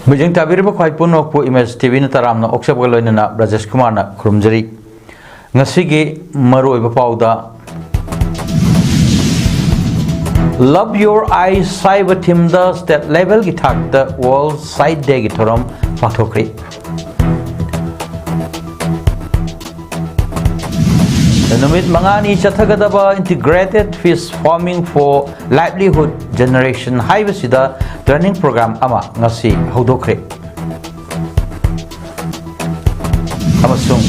Mijing tabiriba khwai punokpu Image TV na taramna oksabga loinana Rajesh Kumar na khurumjari ngasigi maruoiba pauda Love Your Eyes Cyber Team the state level gi thakta World Sight Day gi thoram pathokri Numit mangani chathagadaba integrated fish farming for livelihood generation haibasida training program ama ngasi hodokre amasung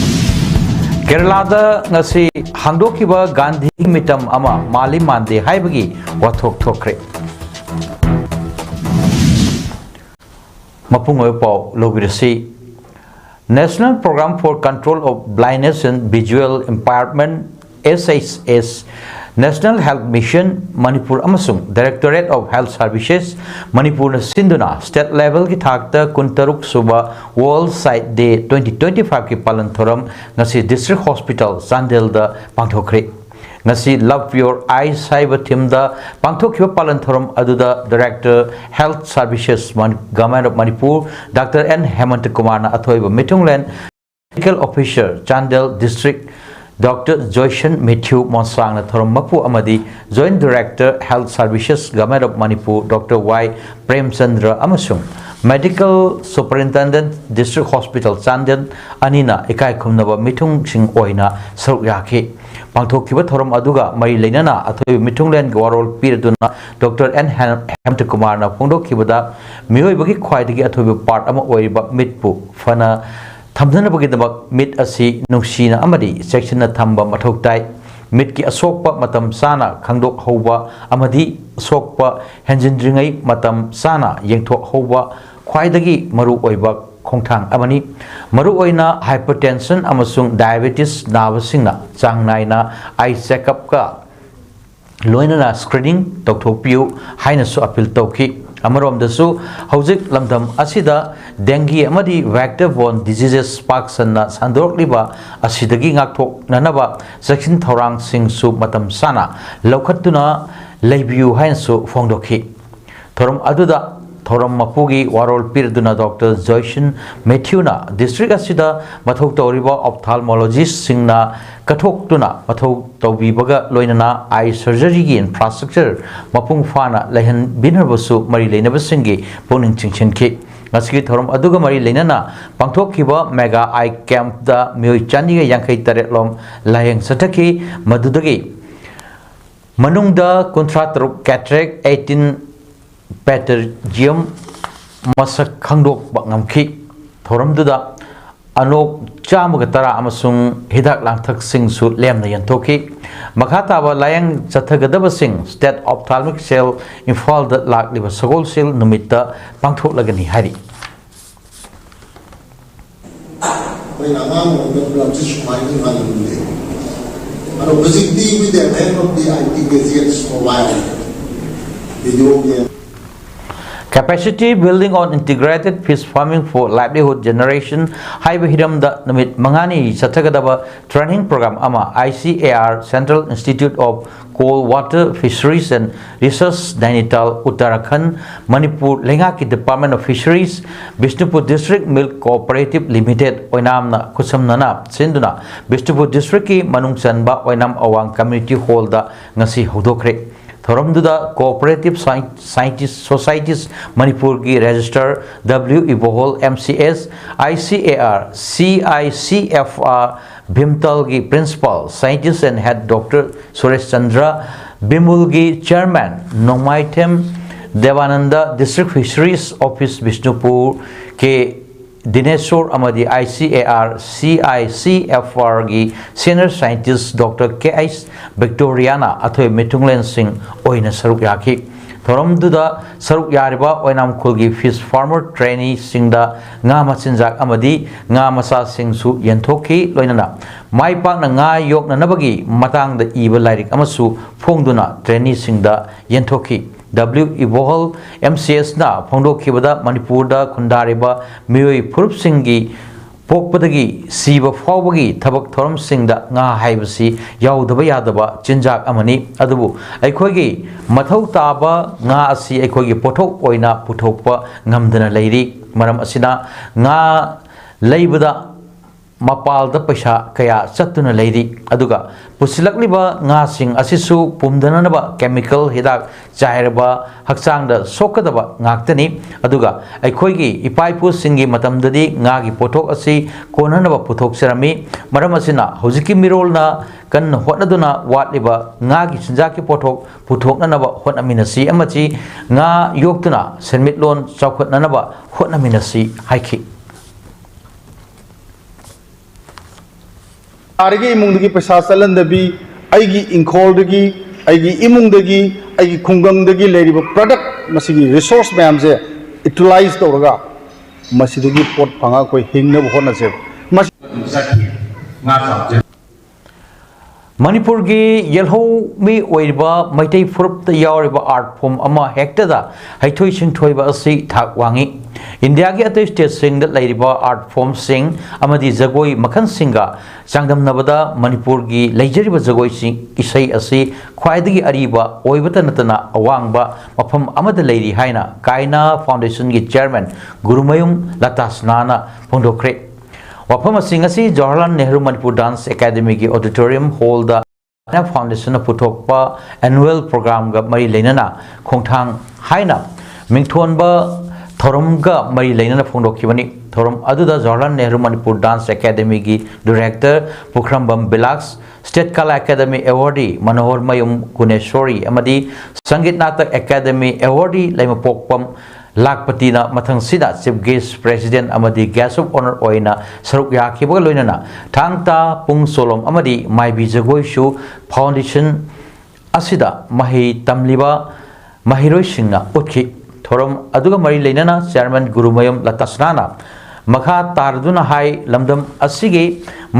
Kerala da ngasi hangdokiba Gandhi mitam ama mali mande haibagi wathok thokre mapungoy paw lobirasi National Program for Control of Blindness and Visual Impairment SHS National Health Mission Manipur amasung Directorate of Health Services Manipur na sinduna state level ki thakta kuntaruk suba World Sight Day 2025 ki palan thoram ngasi District Hospital Chandel da pangthokre ngasi Love Your Eyes cyber team da pangthokhiba palan thoram aduda Director Health Services Government of Manipur Dr. N Hemant Kumar na athoiba mitunglen Medical Officer Chandel District Dr. Joyshan Matthew Monsang na thoram mapu amadi Joint Director Health Services Government of Manipur Dr. Y Premchandra amasung Medical Superintendent District Hospital Chandel anina ikai khumnaba mitung sing oina saruk yaki pangthokkiba thoram aduga mari leinana athoi mitunglen gwarol piraduna Dr. N Hemant Kumar na phongdokkibada miyoibagi khwaidagi athoi part ama oiriba mitpu fana thamdhanabagi dabak mit asi nungsina amadi section na thamba mathoktai mit ki asokpa matam sana khangdok hoba amadi asokpa henjindringai matam sana yengthok hoba khwaidagi maru oiba khongthang amani maru oina hypertension amasung diabetes nabasingna changnaina eye checkup ka loinana screening tokthokpiu haina su appeal tawki amarom dasu hojik lamdam asida dengue amadi vector borne diseases paksanna sandorliba asidagi ngakthok nanaba section thorang sing su matam sana lokhatuna leibiu hain su phongdokhi thoram aduda thoram mapugi warol pirduna Dr. Joyshan Matthew na district asida mathok tawriba ophthalmologist singna kathok mathok tawbibaga loinana eye surgery gi infrastructure mapung fana lehan binarbasu mari leinabasingi poning chingchenki ngasigi thoram aduga mari leinana pangthokkiba mega eye camp da mioi chaniga yankhai taret lom layeng sataki madudagi manungda contract cataract 18 Petergium masak khangdok bangamki thoramduda anok chamugatara amasung hidak langthak sing su lemna yantoki makhata ba layang chathagadaba sing state ophthalmic cell Imphal da lakliba sagol cell numitta pangthok lagani hari Capacity building on integrated fish farming for livelihood generation haiba hiram da namit mangani chathagadaba training program ama ICAR Central Institute of Cold Water Fisheries and Research Nainital Uttarakhand Manipur Lengaki Department of Fisheries Bishnupur District Milk Cooperative Limited oinamna kusamnana sinduna Bishnupur District ki manung chanba oinam awang community hall da ngasi hodokre Thoramduda Cooperative Scientist Societies Manipur ki Register W. Ibohol MCS ICAR CICFR Bhimtal ki Principal Scientist and Head Dr. Suresh Chandra Bimul ki Chairman Nomaitem Devananda District Fisheries Office Bishnupur ke Dineshwar Amadi ICAR CICFR gi Senior Scientist Dr. K.S. Victoriana athoy mitunglen sing oina saruk yaki thoramduda saruk yariba oinam khulgi fish farmer trainee singda nga machinjak amadi nga masa sing su yenthoki loinana mai pak na nga yok na nabagi matang da iba lairik amasu phongduna trainee singda yenthoki W. Ibohol MCS na phongdokkibada Manipur da khundariba mioi phurup singgi pokpadagi siba fawbagi thabak thoram singda nga haibasi yaudaba yadaba chinjak amani adubu aikhogi mathau taba nga asi aikhogi pothok oina puthokpa ngamdana leiri मरम असिना nga leibada mapal da paisa kaya chatuna leiri aduga pusilakliba nga sing asisu pumdananaba chemical hidak chairaba hakchang da sokadaba ngaktani aduga aikhoigi ipaipu singi matamdadi nga gi pothok asi konanaba puthok serami maram asina hojiki mirolna kan hotnaduna watliba nga gi sinjaki pothok puthoknanaba hotnaminasi amachi nga yoktuna senmitlon chawkhatnanaba hotnaminasi haiki आरगे इमुंदगी पैसा चलनदबी आइगी इंखोलदगी आइगी इमुंदगी आइगी खुंगंगदगी लेरिबो product मसिगी resource ma'am से utilise तौरगा मसिदगी pot फंगा कोई हिंगनब होनसे मणिपुर की येलहो में ओइबा Meitei फुरुप यावरिबा art form अमा हेक्टदा हैथोइ सिंथोइबा असि थाक वांगी India की अतै स्टेट सिंग द लैरिबा आर्ट फॉर्म सिंग अमदि जगोई मखन सिंगा चांगदमनबदा मणिपुर की लैजरिबा जगोई सिंग इसै असि ख्वाइदगी अरिबा ओइबता नतना अवांगबा मफम अमद लैरि हाइना काइना फाउंडेशन की चेयरमैन गुरुमयुम लतासनाना फोंदोखरे वफम सिंगसी जवाहरलाल नेहरू मणिपुर डांस एकेडमी की ऑडिटोरियम हॉल द फाउंडेशन पुथोकपा एनुअल प्रोग्राम ग मरी लेनना खोंथांग हाइना मिंगथोनबा थोरमगा मरी लेनना फोंदोखिबनी थोरम अदुदा जवाहरलाल नेहरू मणिपुर डांस एकेडमी की डायरेक्टर पुखरमबम बिलाक्स state Kala academy awardee Manoharmayum Guneshwari अमदी Sangeet Natak academy awardee Laimpokpam लाखपतिना मथंगसिदा chief guest president अमदी गेस्ट ऑफ ऑनर ओइना सरुक याखिबगा लोइनना थांगता पुंग सोलोम अमदी माइबी जगोइसु फाउंडेशन असिदा मही तमलिबा महिरोइ सिंगना उतखि थोरम अदुगा मरी लेनना चेयरमैन गुरुमयम लतासनाना मखा तारदुना हाई लमदम असिगे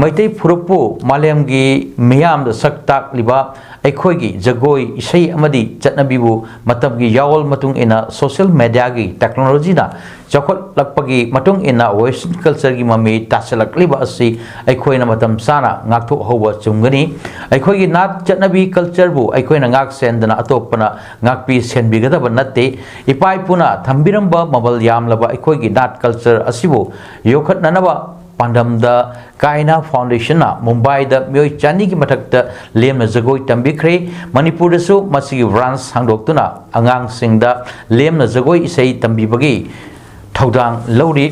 मैतै फुरुपु मालेमगी मियाम सक्ताक लिबा अखोगी जगोई इसै अमदी चटनबीबु मतमगी यावल मतुंग इना सोशल मीडिया की टेक्नोलॉजी ना चौखट लपगी मतुंग इना वेस्टर्न कल्चर की ममी तासलकलिबा असि अखोइना मतम साना ngaktho hoba chungani अखोगी नाट चटनबी कल्चर बु अखोइना ngak सेंदना अतोपना ngakpi senbigadaba natte इपाई पुना थंबिरंबा मबल यामलबा अखोगी नाट कल्चर असिबु योखटननबा पांडमदा कायना फाउंडेशन मुंबई द म्योई चानी की मथक लेम जगोई तंबिख्रे मणिपुर दसु मसिगी ब्रांच हांगदोक्तुना अंगांग सिंगदा लेम जगोई इसै तंबिबगी थौदांग लौरी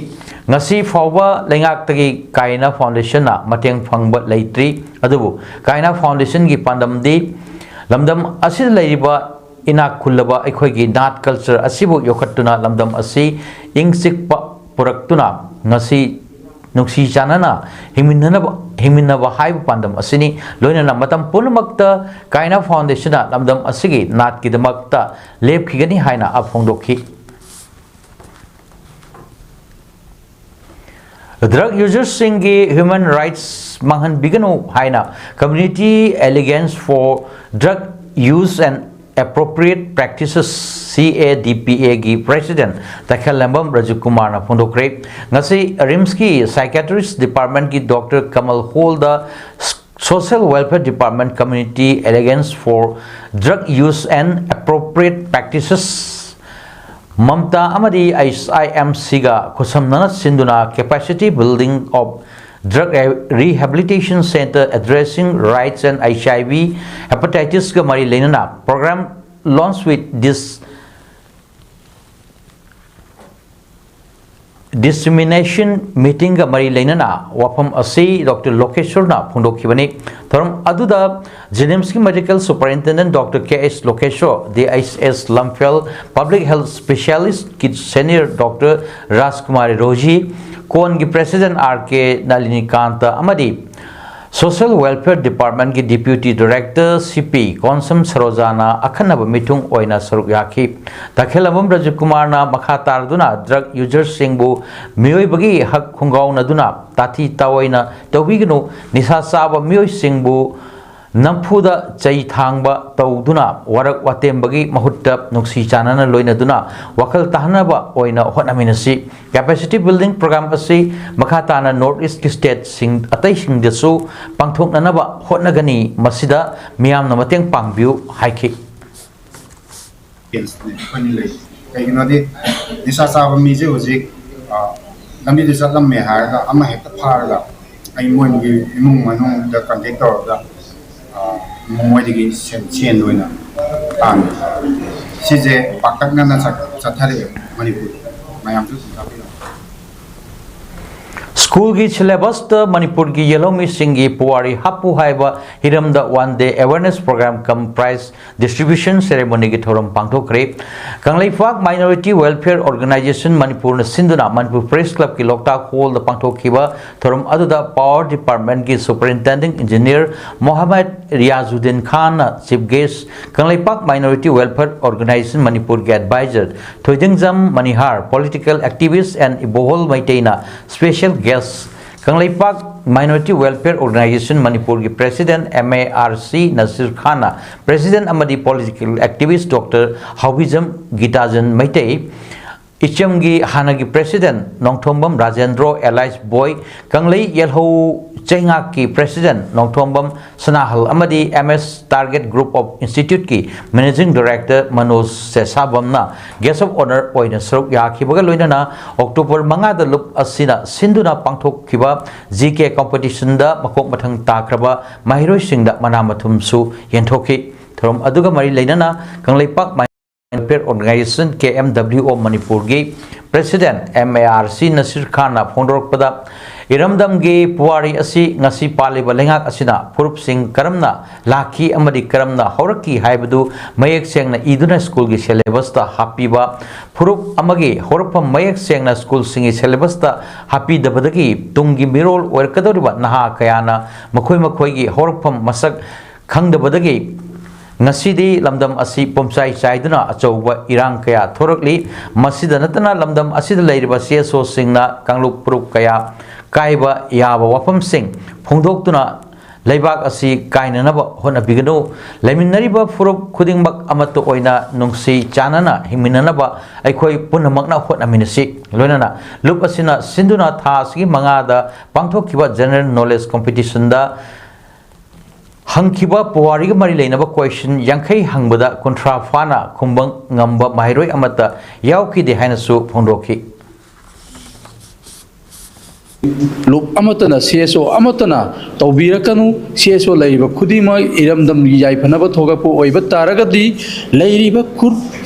ngasi fawba lengaktagi kaina foundation na mateng phangba leitri adubu kaina foundation gi pandamdi lamdam asid leiriba ina khullaba aikhoigi nat culture asibu yokhattuna lamdam asi ingsikpa puraktuna ngasi नुक्सी चानना हिमिनबा हाइब पांडम असनी लोइनना मतम पुनमक्ता कायना फाउंडेशन लमदम असिगी नाट की दमक्ता लेपखिगनी हाइना अफोंदोखि ड्रग यूजर्स सिंगी ह्यूमन राइट्स मंगहन बिगनो हाइना community alliance for drug use and appropriate practices CADPA की प्रेसिडेंट तखेलंबम राजू कुमार ना फोंदोक्रे ngasi RIMS की साइकेट्रिस्ट डिपार्टमेंट की डॉक्टर कमल होल द social welfare department community alliance for drug use and appropriate practices Mamata अमदी IMC गा खुसमनना सिंधुना capacity building of Drug Rehabilitation Center addressing rights and HIV hepatitis ka mari lenana program launched with this dissemination meeting ka mari lenana wafam asi Dr. Lokeshwar na phondokhibani thoram aduda Jenimski Medical Superintendent Dr. KS Lokeshwar DIS Lamphel Public Health Specialist Kid Senior Dr. Rajkumar Roji कोन की president RK Nalinikanta अमदी social welfare department की deputy director CP Kounsam सरोजाना अखनब मिथुंग ओइना सरुक याखी तखेलबम राजू कुमार ना मखा तारदुना ड्रग यूजर्स सिंगबु मियोइबगी हक खुंगाउनदुना ताथी तावइना तौबिगनु निसा चाबा मियोइ सिंगबु नमफुदा चई थांगबा तौदुना वरक वातेमबगी महुत्ता नुक्सी चानना लोइनदुना वखल ताहनबा ओइना होनामिनसी कैपेसिटी बिल्डिंग प्रोग्राम असि मखाताना नॉर्थ ईस्ट की स्टेट सिंग अतै सिंग दसु पांगथोकननबा होनगनी मसिदा मियामना मतेंग पांगबिउ हाइखि कैगिनोदि निसा चाबा मिजे हुजिक lambi de salam me har ga ama hekta phar ga ai mon gi imung manung da contact tor ga moi digi sen loina tan sije pakat na chathare manipur mayam tu School की syllabus ता मणिपुर की येलो मिसिंग की पुआरी हापु हाइबा हिरम द one day awareness programme cum prize distribution ceremony की थोरम पांगथोखरे Kangleipak minority welfare organisation Manipur सिंधुना मणिपुर प्रेस क्लब की लोकताक हॉल द पांगथोखिबा थोरम अदुदा पावर डिपार्टमेंट की superintending engineer Mohammed Riyazuddin Khan chief guest Kangleipak minority welfare organisation Manipur के adviser Thoidingjam Manihar political activist and Ibohal मैटेना special guest Kangleipak minority welfare organisation Manipur की प्रेसिडेंट MARC नसीर खाना प्रेसिडेंट अमदी political activist doctor Haobijam Gitajan Meetei इचम की हाना की president Nongthombam Rajendro alias boy कंगले येलहो चेंगा की प्रेसिडेंट नोंगथोंबम सनाहल अमदी MS target group of institute की मैनेजिंग डायरेक्टर मनोज सेसाबमना गेस्ट ऑफ ऑनर ओइन सरुक याखिबगा लोइनना अक्टोबर 5 द लुप असिना सिंधुना पांगथोखिबा GK कंपटीशन दा मकोक मथंग ताख्रबा माहिरोय सिंगदा मनामथुमसु यंथोखि थरम अदुगा मरी लेनना Kangleipak welfare organisation KMWO Manipur की प्रेसिडेंट MARC नसीर खान फोंदोरपदा इरमदम की पुआरी असी ngasi पालिबा लेंगाक असिना फुरुप सिंह करमना लाखी अमदी करमना हौरकी हाइबदु मयेक सेंगना इदुना स्कूल की सिलेबस ता हापीबा फुरुप अमगी हौरपम मयेक सेंगना स्कूल सिंगी सिलेबस ता हापी दबदगी तुंगी मिरोल ओरकदोरिबा नहा कयाना मखोय मखोय की हौरपम मसक खंगदबदगी ngasi lamdam asi pomsai chaiduna achouba irang kaya thorokli masida natana lamdam asida leiriba CSO singna kanglup prup kaya kaiba yaba wafam sing phongdoktuna leibak asi kainanaba hona bigano laiminariba furup khudingmak amato oina nungsi chanana himinanaba aikhoi punamakna hona minasi loinana lup asina sinduna thasgi mangada pangthokkiba general knowledge competition da हंखिबा पुवारी मरी लेनब question यांखै हंगबदा कुंट्रा फाना खुंबंग ngamba माहिरोय अमता यावकी दे हाइनसु फोंदोखि लोक अमतना CSO अमतना तौबीरकनु CSO लैरिबा खुदिमा इरमदम याइफनब थोगपो ओइबा तारगदी लैरिबा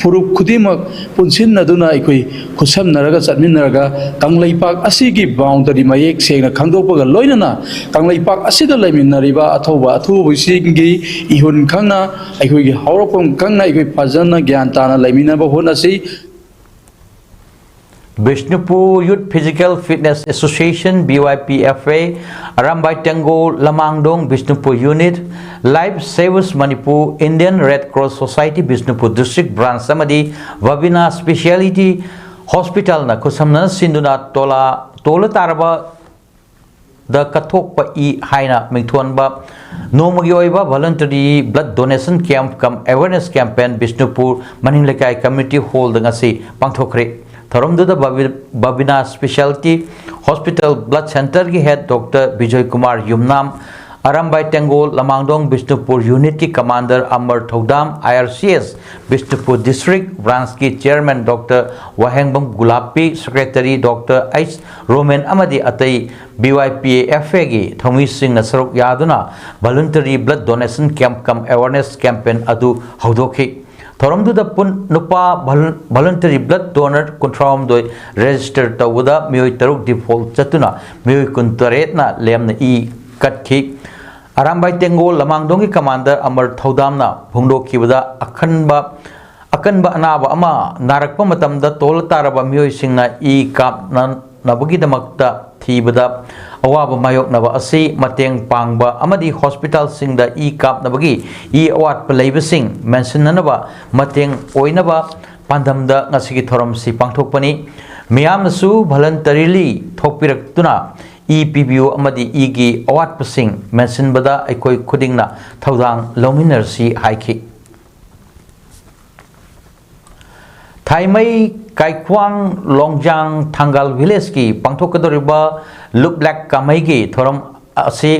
फुरुप खुदिमा पुनसिनदुना अखोई खुसमनरगा चटमिनरगा कंगलैपाक असिगी boundary मयेक सेंगना खंगदोपगा लोइनना कंगलैपाक असिदा लैमिनरिबा अथौबा अथुबसिंगी इहुन खंगना अखोई हौरपम खंगना अखोई फजना ज्ञान ताना लैमिनबा होनसि Bishnupur Youth Physical Fitness Association BYPFA Arambai Tango Lamangdong Bishnupur Unit Life Savers Manipur Indian Red Cross Society Bishnupur District Branch Samadi Vabina Speciality Hospital na kusamna sinduna tola taraba the kathokpa I haina mingthonba nomagi oiba voluntary blood donation camp cum awareness campaign Bishnupur Maninglekai Community Hall ngasi pangthokre थरमदुदा बबिना speciality hospital blood centre की head doctor Vijay Kumar Yumnam Arambai Tenggol Lamangdong Bishnupur unit की commander Amar Thoudam IRCS Bishnupur district branch की chairman doctor Wahengbam Gulapi secretary doctor H Romen अमदी अतई BYPFA की थोमी सिंह सरुक यादुना voluntary blood donation camp cum awareness campaign अदु हौदोखि थोरमदुदा पुन नुपा वॉलंटरी ब्लड डोनर कुंट्राम दोय रजिस्टर तवुदा मियोय तरुक डिफॉल्ट चतुना मियोय कुंतरेतना लेमना ई कटखि अरामबाई टेंगोल लमांगदोंग की कमांडर अमर थौदामना भुंगदोखिबदा अकनबा अनाबा अमा नारकपा मतमदा तोल तारबा मियोय सिंगना ई कापनबगीदमक्ता थीबदा अवाब मायोकनबा असि मतेंग पांगबा अमदी हॉस्पिटल सिंगदा ई कापनबगी ई अवाटपा लैबसिंग मेंशननबा मतेंग ओइनबा पांदमदा ngasi थोरमसि पांगथोकपनि मियामसु वॉलंटरीली थोकपिरक्तुना ई पीबीओ अमदी ई की अवाटपसिंग मेंशनबदा अखोय खुदिंगना थौदांग लौमिनरसि हाइखि थाइमई काइख्वांग लोंगजांग थांगाल विलेज की पांथोकदोरिबा लुप ब्लैक कामई की थोरम असे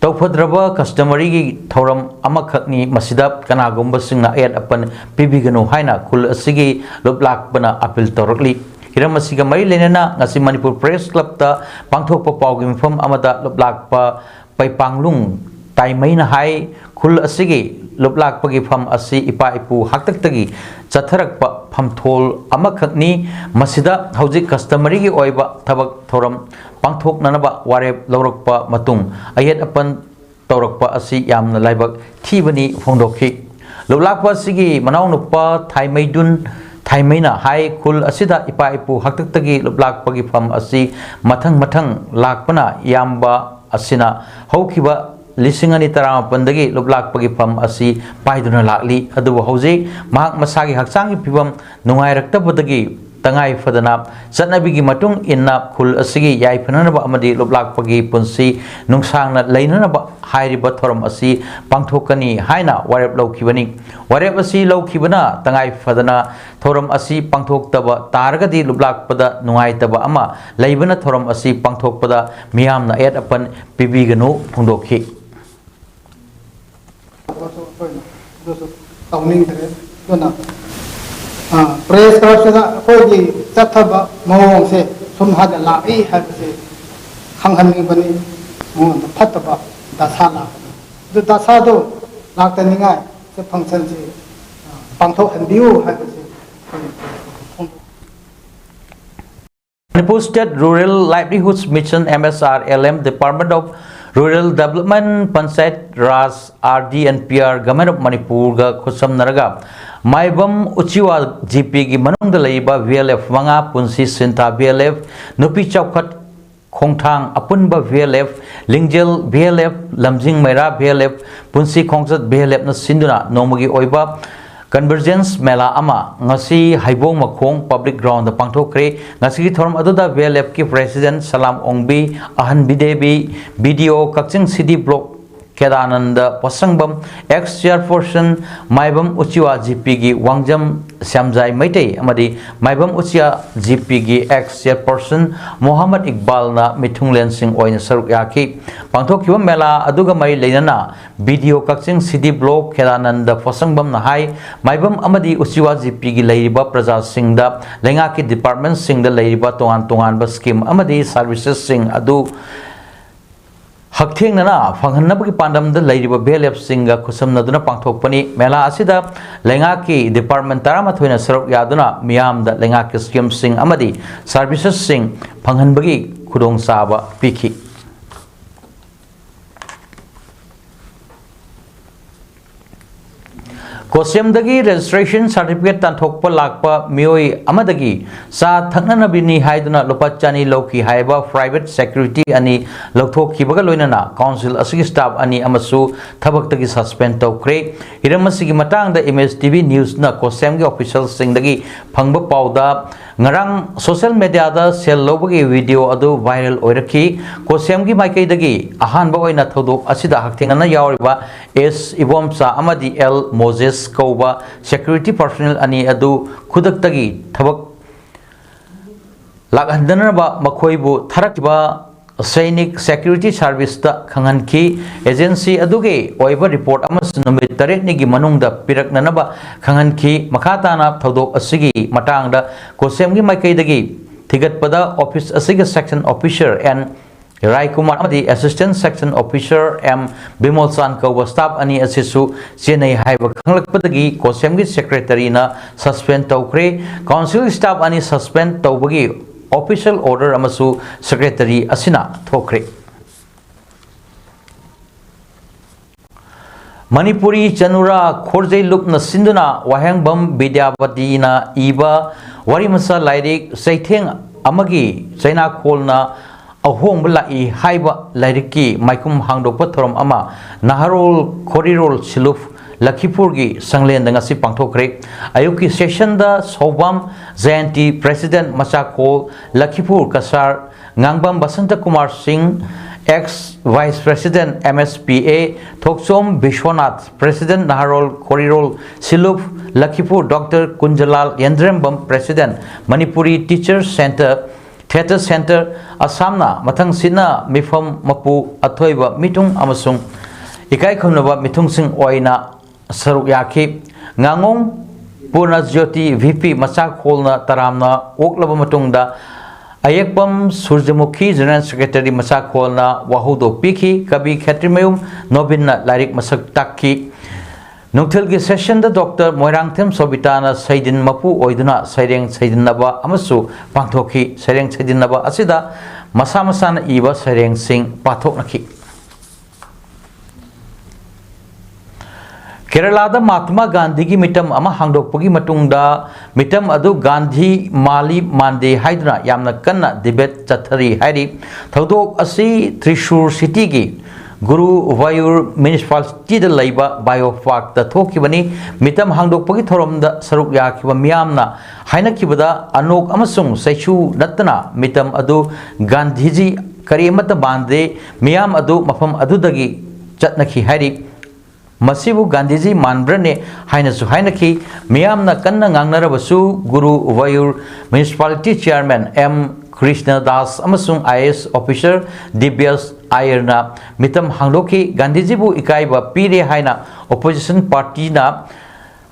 तौफद्रबा कस्टमरी की थोरम अमखकनी मसिदा कनागुंबा सिंगना एड अपन पिबिगनो हाइना खुल असिगी लुप ब्लैक बना अपील तोरकली हिरम असिगा मरी लेना ngasi Manipur Press Club ta pangthokpa pawgi mifam amada luplakpa paipanglung taimaina hai khul asigi luplakpagi pham asi ipa ipu haktaktagi chatharakpa phamthol amakhakni masida hojik customary gi oiba thabak thoram pangthoknanaba warep lawrakpa matung ayet apan tawrakpa asi yamna laibak thibani phongdokhi luplakpa sigi manawnupa thaimaidun Thaimena hai khul asida ipa ipu haktaktagi luplakpagi pham asi mathang lakpana yamba asina hokhiba lisingani taramapandagi luplakpagi pham asi paiduna lakli adubu hauji mahak masagi haksangi phibam nungairaktabadagi tangai fadana chatnabigi matung inna khul asigi yaiphananaba amadi luplakpagi punsi nungsangna leinanaba hairiba thoram asi pangthokani haina warep laukhibani warep asi laukhibana tangai fadana thoram asi pangthoktaba taragadi luplakpada nungaitaba ama leibana thoram asi pangthokpada miyamna et apan pibiganu phungdokhi press club अखोगी चथब मौं से सुम हद लाई है खंगहनी बनी मौं फतब दशा ला दशा दो लाक्तनिंगाय से फंक्शन से पांथो हंदियो है Manipur State Rural Livelihoods Mission MSRLM Department of Rural Development Panchayat Raj RD and PR Government of Manipur ga khusam naraga Maibam Uchiwa GP gi manung da leiba VLF manga punsi sinta VLF nupi chawkhat khongthang apunba VLF lingjel VLF lamjing maira VLF punsi khongsat VLF na sinduna nomagi oiba Convergence Mela Ama ngasi haibong makhong public ground da pangthokre ngasi thoram aduda VLF ki president Salam Ongbi Ahan Bidebi video Kakching City block Kedananda Pasangbam ex chairperson Maibam Uchiwa GP gi Wangjam Samjai Maitei amadi Maibam Uchiwa GP gi ex chairperson Muhammad Iqbal na mithunglen sing oina saruk yaki pangthokhiba mela aduga mai leinana video Kakching City block Kedananda Pasangbam na hai Maibam amadi Uchiwa GP gi leiriba praja singda lenga ki department singda leiriba tongan ba scheme amadi services sing adu Hakthengna Fanghanabaki Pandam the Lady Belef Singa Kusam Naduna Pangthokpani Mela Asida Lengaki Department Taramathuina Sarok Yaduna Miam the Lengaki Scheme Sing Amadi Services Sing Panghanbagi Kudong Saba Piki Kosiamdagi registration certificate tanthokpa lakpa mioi amadagi sa thaknanabini haiduna lopachani loki haiba private security ani lokthokhibaga loinana council asigi staff ani amasu thabaktagi suspend tawkre iramasigi matangda MSTV news na Kosiamgi official singdagi phangba pauda ngarang social media da sel lobagi video adu viral oiraki Kosiamgi maikaidagi ahanba oina thodok asida hakthengana yawriba S Ibomsa amadi L Moses Kauba security personnel ani adu khudaktagi thabak laghandanaba makhoibu tharakiba Sainik Security Service ta khanganki agency aduge oiba report amas numit taret nigi manungda piraknanaba khanganki makhatana thodok asigi matangda Kosemgi maikaidagi thigatpada office asigi section officer and Rai Kumar Amadi Assistant Section Officer M Bimol San Kauba staff ani asisu Chennai haiba khanglakpadagi Kosemgi secretary na suspend tawkre council staff ani suspend tawbagi official order amasu secretary asina thokre Manipuri Chanura Khorjai Lukna Sinduna Wahangbam Bidyavati na iba warimasa lairik saitheng amagi China Kholna ahong belai haiba lairiki maikum hangdokpa thoram ama Naharol Korirol Siluf Lakhipurgi sanglen ngasi pangthokre ayuki session da Sobam Jayanti President Machako Lakhipur Kasar Ngangbam Basanta Kumar Singh ex Vice President MSPA Thoksom Vishwanath President Naharol Korirol Siluf Lakhipur Dr. Kunjalal Yendrembam President Manipuri Teachers Center Theatre Center Assamna Mathang Sina Mifam Mapu Athoiba Mitung Amasung Ikai Khunaba Mitung Sing Oina Saruk Yaki Ngangong Purnajyoti VP Masakolna Taramna Oklaba Matungda Ayekpam Surjamukhi General Secretary Masakolna Wahudo Piki Kabi Khatrimayum Nobinna Larik Masak Taki Nungthil gi session da Dr. Moirangthem Sobitana Saidin Mapu Oiduna Saireng Saidinaba Amasu Pangthoki Saireng Saidinaba Asida Masa Masana Iba Saireng Sing Pathoknaki Kerala da Mahatma Gandhi gi mitam ama hangdokpagi matungda mitam adu Gandhi Mali Mande haiduna yamna kanna debate chathari hairi thodok asi Thrissur city gi Guru Vayur Municipality da laiba biopark da thokibani mitam hangdokpagi thorom da saruk yakiba miyamna hainakibada anok amasung saichu natana mitam adu Gandhiji karimata bande miyam adu mafam adudagi chatnaki hairi Masibu Gandhiji Manbrane Hainasu Hainaki Miyamna Kanna Ngangnarabasu Guru Vayur Municipality Chairman M. Krishna Das Amasung IS Officer Dibyas Ayerna Mitam Hangloki Gandhijibu Ikaiba Pire Haina Opposition Party na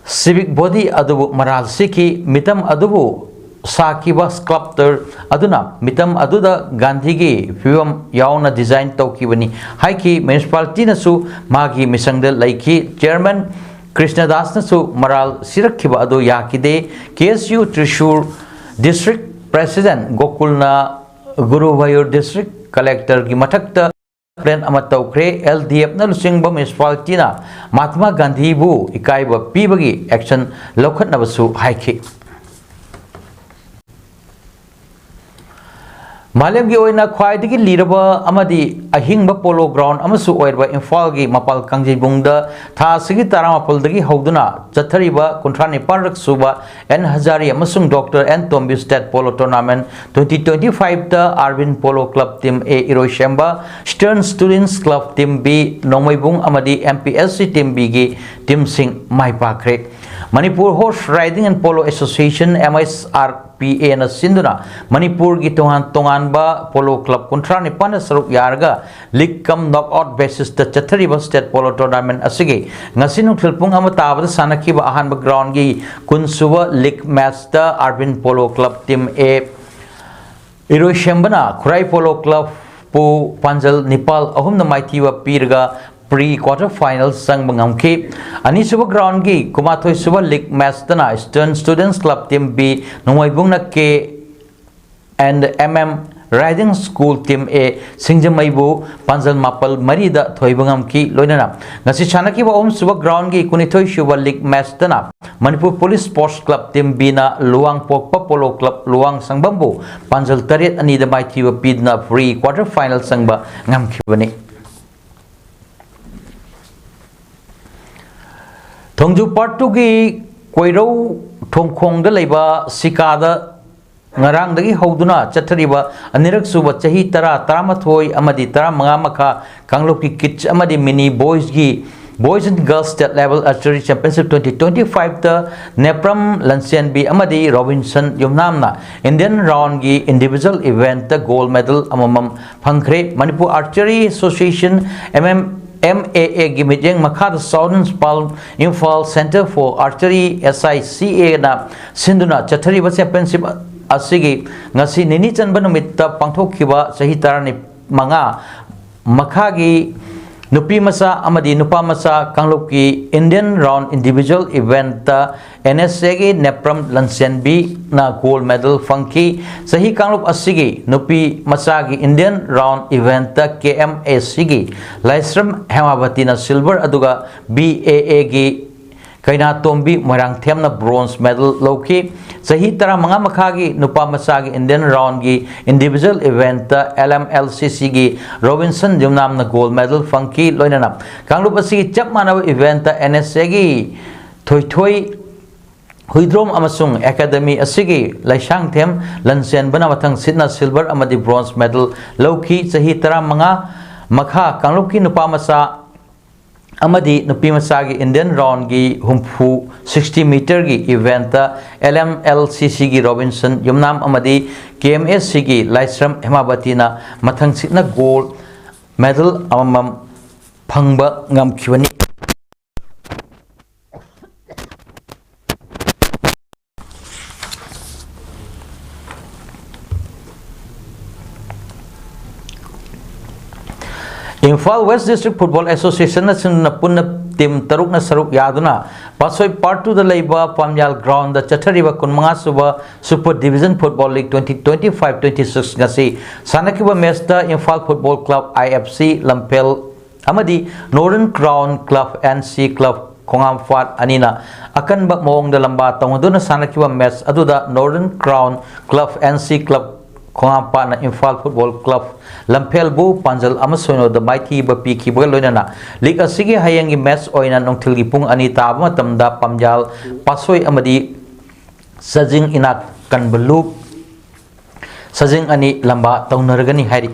Civic Body Adubu Maral Siki Mitam Adubu Sakiba sculptor aduna mitam aduda Gandhi gi film yauna design tokibani haiki municipality nasu magi misangda laiki chairman Krishna Das nasu maral sirakhiba adu yakide KSU Thrissur district president Gokulna Guru Vayur district collector gi mathakta plan ama tawkre LDF na lusingba municipality na Mahatma Gandhi bu ikaiba pibagi action lokhatnabasu haiki Malam gi oina khwaidagi liraba amadi ahingba polo ground amasu oirba Imphal gi mapal kangjibungda tha sigi taramapal dagi hoduna chathariba kuntrani parrak suba N Hazari amasung Dr. N Tombi State Polo Tournament 2025 da Arvind Polo Club Team A Iroshemba Stern Students Club Team B Nomaibung amadi MPSC Team B gi team sing mai pakre Manipur Horse Riding and Polo Association MSRPA na sinduna Manipur gi tonganba Polo Club kontra nipana saruk yarga league kam knockout basis ta chathariba state polo tournament asigi ngasinu thilpung ama tabada sanakiba ahanba ground gi kunsuba league match ta Arvind Polo Club Team A Iroshembana Khurai Polo Club pu Panjal Nepal ahumna maithiwa pirga pre-quarter final sang bangamki ani suba ground gi kumathoi suba league match tana Eastern Students Club Team B Nomaibung na K and Riding School Team A Singjamaibu Panjal Mapal Marida Thoibangamki Loinana ngasi chanaki ba suba ground gi kunithoi suba league match tana Manipur Police Sports Club Team B na Luang Pokpa Polo Club Luang Sangbambu Panjal Taret ani da maithiwa pidna pre-quarter final sangba ngamkhibani Thongju Part 2 gi Koirau Thongkhong da leiba Sikada ngarang dagi hoduna chathariba anirak suba chahi tara taramathoi amadi taramanga makha Kanglup ki kids amadi mini boys and girls state level archery championship 2025 da Nepram Lancian B amadi Robinson Yumnamna Indian round gi individual event da gold medal amamam phangkhre Manipur Archery Association MAA gi mijeng makha Southern Palm Imphal Center for Archery SICA na sinduna chathariba championship asigi ngasi nini chanba numitta pangthokhiba sahi tarani manga makhagi nupi masa amadi nupa masa Kanglup ki Indian round individual event ta NSA gi Nepram Lancian B na gold medal funky sahi Kanglup asigi nupi masa gi Indian round event ta KMAC gi Laisram Hemavati na silver aduga BAA gi Kaina Tombi Moirangthem na bronze medal loki sahi tara manga makhagi nupa masagi Indian round gi individual event ta LMLCC gi Robinson Jumnam na gold medal funky loinana Kanglup asigi chap manawa event ta NSA gi thoi Huidrom amasung academy asigi Laisangthem Lancian bana mathang sitna silver amadi bronze medal loki sahi tara manga makha Kanglup ki nupa masa amadi nupi masagi Indian round gi humpu 60 meter gi event ta LMLCC gi Robinson Yumnam amadi KMSC gi Laisram Hemavati na mathang sitna gold medal amam phangba ngamkhibani Imphal West District Football Association na punna team taruk na saruk yaduna pasoi part 2 da leiba Pamyal ground da chathariba kunmanga suba Super Division Football League 2025-26 ngasi sanakiba match da Imphal Football Club IFC Lampel amadi Northern Crown Club NC Club Khongam Fat anina akan ba mong da lamba tongduna sanakiba match aduda Northern Crown Club NC Club Khongam Fat na Imphal Football Club Lampel bu panjal amasono da mighty ba piki ba loinana league asigi hayangi match oina nongthilgi pung ani ta matamda Pamjal pasoi amadi sajing inak kan beluk sajing ani lamba taunargani hari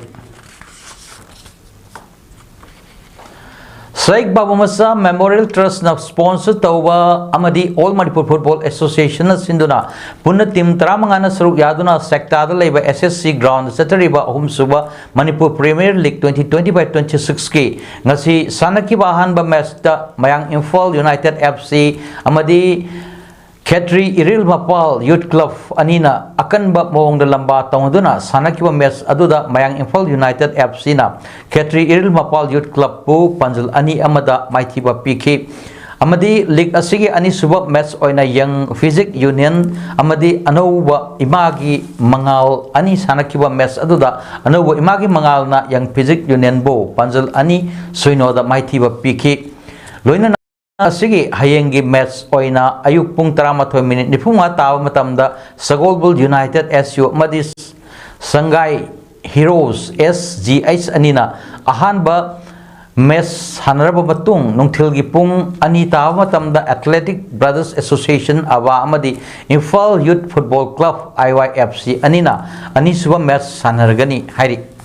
Sheikh Babu Masa Memorial Trust na sponsor tauba amadi All Manipur Football Association na sinduna punna team taramanga na saruk yaduna sector da leiba SSC ground satariba ahum suba Manipur Premier League 2025-26 ki ngasi sanaki bahan ba match da Mayang Imphal United FC amadi Khetri Iril Mapal Youth Club anina akan ba mong da lamba tawduna sanakiba match aduda Mayang Imphal United FC na Khetri Iril Mapal Youth Club bu panjal ani amada mighty ba PK amadi league asigi ani suba match oina Young Physic Union amadi anoba imagi mangal ani sanakiba match aduda anoba imagi mangal na Young Physic Union bu panjal ani soino da mighty ba PK loina asigi hayengi match oina ayuk pung 13 minute nifunga tawa matamda Sagolbul United SU Madis Sangai Heroes SGH anina ahanba match hanaraba matung nungthilgi pung ani tawa matamda Athletic Brothers Association awa amadi Imphal Youth Football Club IYFC anina ani suba match sanargani hairi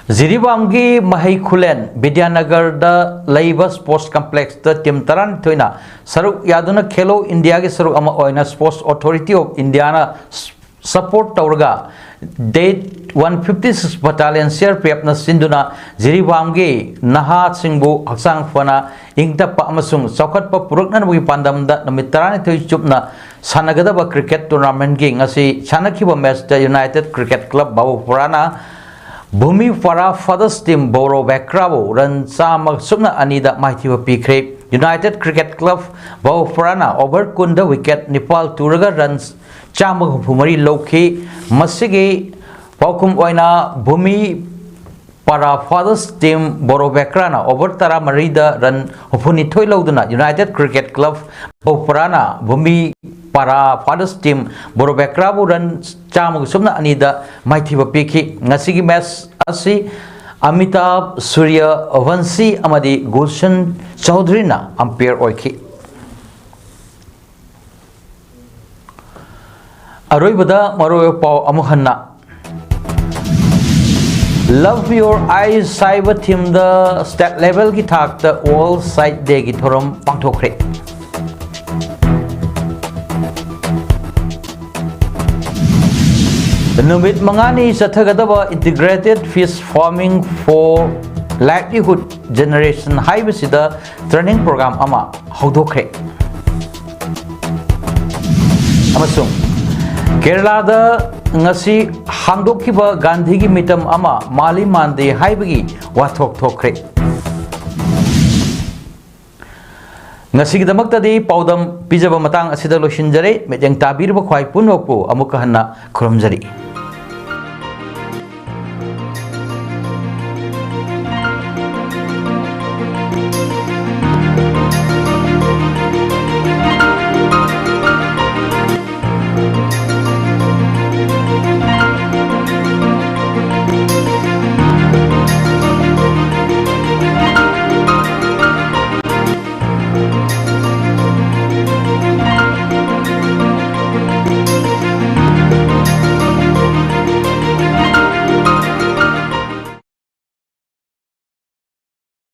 Ziribamgi Mahai Khulen Vidyanagar da Laiba Sports Complex da Tim Taran Toina Saruk Yaduna Khelo India ki Saruk ama oina Sports Authority of India na support taurga date 156 Battalion CRPF na sinduna Ziribamgi Naha Singbu Haksang Fana Ingta pa amasung Saukat pa Puruknan Bugi Pandam da Namitaran Toy Chupna Sanagada ba Cricket Tournament gi ngasi Chanakiba match da United Cricket Club Babu Purana Bhumi Para Fathers Team Boro Bakrabo Ran Sama Sumna Anida Mighty Pikre United Cricket Club Bau Purana over Kunda wicket Nepal Turaga runs Chama Humari Loki Masigi Paukum Oina Bhumi Para Fathers Team Boro Bakrana over Tara Marida Run Hupuni Toiloduna United Cricket Club Bau Purana Bhumi Para Fathers Team Boro Bakrabo Run Chama Sumna Anida Mighty Piki Nasigi match Asi Amitabh Surya Vansi Amadi Gulshan Chaudhrina umpire Oiki Aroibada Maroyo Pau Amuhanna Love Your Eyes Cyber Team the state level ki thak the all side day ki thoram pangthokre Numit mangani sathagadaba integrated fish farming for livelihood generation haibasida training program ama haudokre amasung Kerala da ngasi hangdokiba Gandhi gi mitam ama mali mande haibagi wathok thokre ngasi gidamakta di paudam pijaba matang asida losinjare mejeng tabirba khwai punokpu amuka hanna khurumjari